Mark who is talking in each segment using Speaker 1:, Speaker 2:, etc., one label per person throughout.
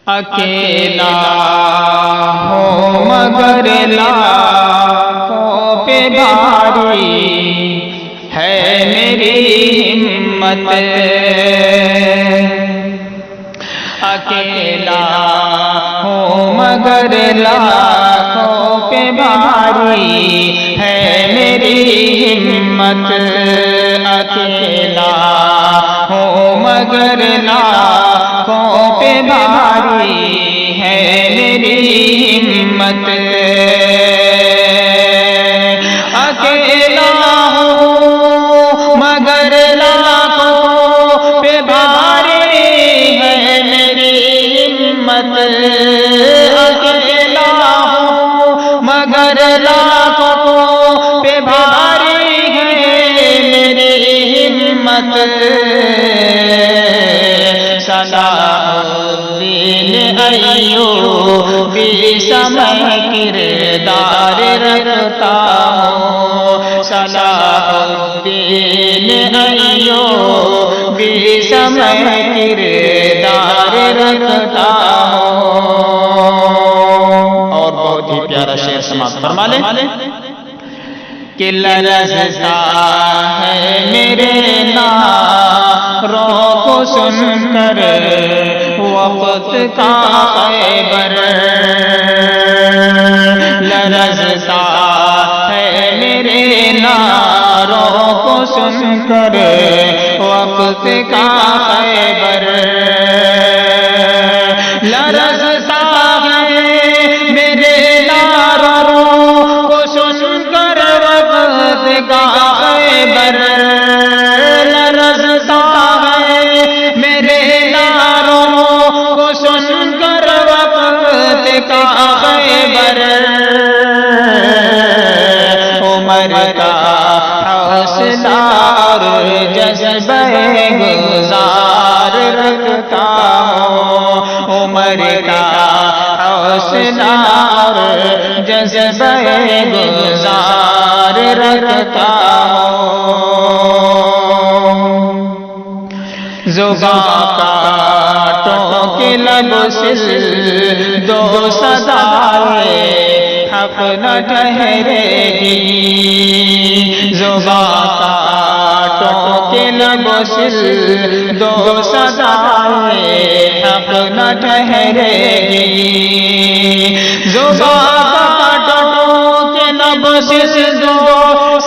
Speaker 1: اکیلا ہوں مگر لاکھوں پہ بھاری ہے میری ہمت، اکیلا ہوں مگر لاکھوں پہ بھاری ہے میری ہمت، اکیلا ہوں مگر لاکھوں پہ بھاری ہے میری ہمت، اکیلا ہوں مگر لاکھوں پہ بھاری ہے میری ہمت، اکیلا ہوں مگر لاکھوں پہ بھاری ہے میری ہمت، صلاح الدین ایوبی سمے کردار رکھتا ہوں، صلاح الدین ایوبی سمے کردار رکھتا ہوں۔ اور بہت ہی پیارا شعر سماعت فرما لیں کہ لرزتا ہے میرے نعروں کو سن کر وقت کا خیبر، لرزتا ہے میرے نعروں کو سن کر وقت کا خیبر، لرزتا ہے میرے نعروں کو سن کر وقت کا خیبر، لرزتا ہے میرے نعروں کو سن کر وقت کا خیبر، عمر کا حوصلہ اور جذبہ گزار رکھتا ہوں، عمر کا حوصلہ اور جذبہ گزار رکھتا ہوں، زباں کانٹوں کے لب سے دو صدائے حق نہ ٹھہرے گی، زباں کانٹوں کے لب سے دو صدائے حق نہ ٹھہرے گی، زباں کانٹوں کے لب سے دو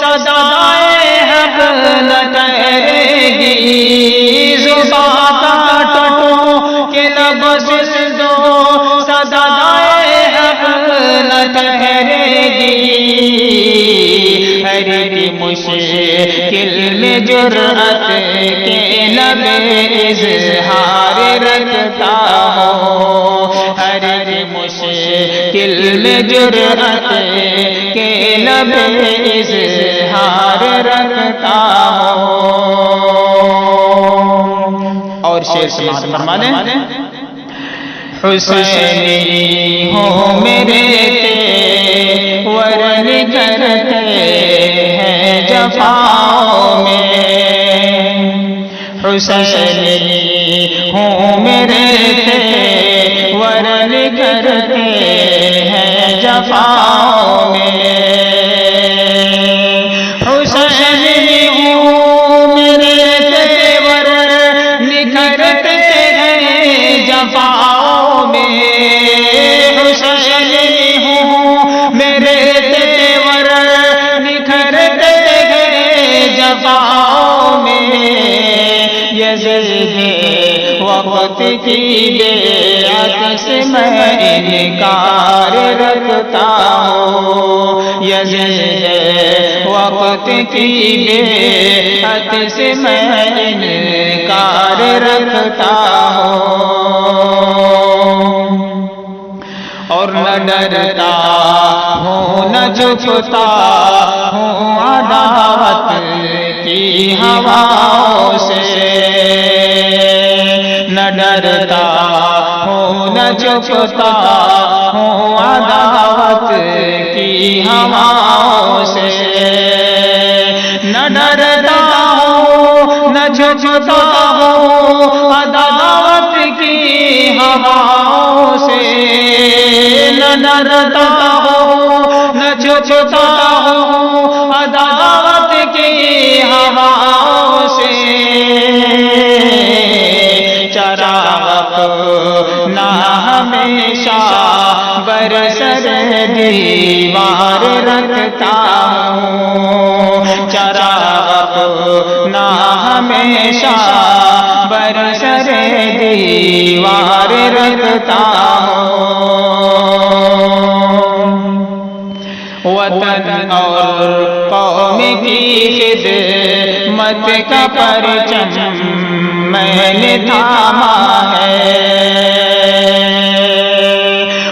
Speaker 1: صدائے حق نہ ٹھہرے گی، زباں کانٹوں کے لب سے دو صدائے حق نہ ٹھہرے گی، ہر ایک مشکل میں جرأت کے لب اظہار رکھتا ہوں، ہر ایک مشکل میں جرأت کے لب اظہار رکھتا ہوں۔ اور شعر سماعت فرما لیں، حسینی ہوں میرے تیور نکھرتے ہیں جفاؤں میں، حسینی ہوں میرے تیور نکھرتے ہیں جفاؤں میں، حسینی ہوں میرے تیور نکھرتے ہیں جفاؤں میں، حسینی ہوں میرے تیور نکھرتے ہیں جفاؤں میں، یزید وقت کی بیعت سے میں انکار رکھتا ہوں، یزید وقت کی بیعت سے میں انکار رکھتا ہوں، اور نہ ڈرتا ہوں نہ جھکتا ہوں عداوت کی ہواؤں سے، نہ ڈرتا ہوں نہ جھکتا ہوں عداوت کی ہواؤں سے، نہ ڈرتا ہوں نہ جھکتا ہوں عداوت کی ہواؤں نہ ڈرتا ہوں نہ چھپتا ہوں عداوت کی ہواؤں سے، چراغ نہ ہمیشہ برسر دیوار رکھتا ہوں، چراغ نہ ہمیشہ برسر دیوار رکھتا ہوں۔ وطن اور قوم کی خدمت کا پرچم میں نے تھاما ہے،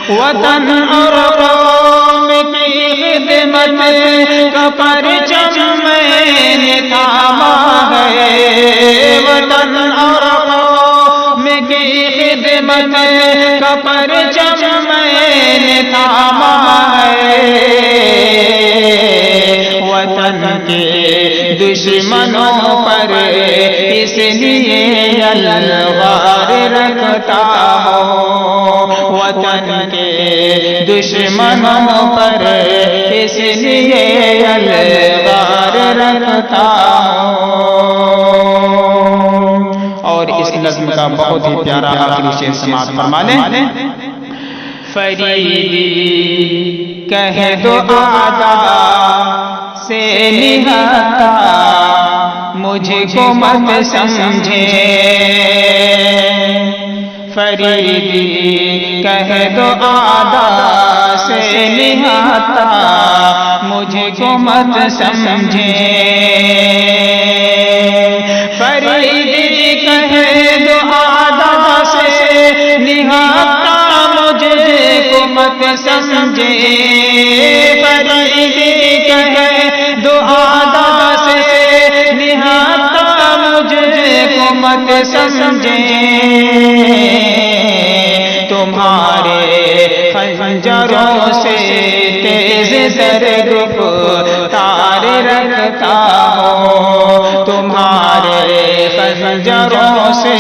Speaker 1: وطن اور قوم کی خدمت کا پرچم میں نے تھاما ہے، وطن اور قوم کی خدمت کا پرچم میں نے تھاما ہے، وطن کے دشمنوں پر اس لیے الوار رکھتا ہوں، وطن کے دشمنوں پر اس لیے الوار رکھتا ہوں۔ اور اس نظم کا بہت ہی پیارا آخری شعر سماعت فرما لیں۔ فریدی کہہ دو آدھا سے نہاتا مجھ کو مت سمجھے، فریدی کہہ دو آدھا سے نہاتا مجھ کو مت سمجھے، فریدی کہہ دو آدھا سے نہاتا مجھے کو مت سمجھے، فریدی کہہ دو آدھا سے نہاتا مجھے کو مت سمجھے، تمہارے خنجروں سے تیز تر گفتار رکھتا ہوں، تمہارے خنجروں سے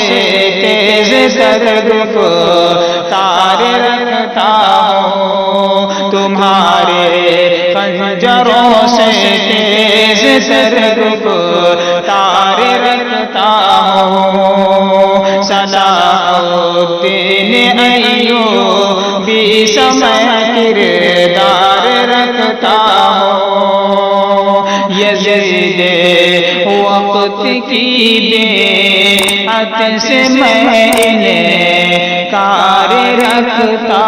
Speaker 1: تیز تر گفتار رکھتا ہوں، تمہارے خنجروں سے تیز تر گفتار رکھتا ہوں، صلاح الدین ایوبی سمے کردار رکھتا ہوں، یزید وقت کی بیعت سے میں انکار رکھتا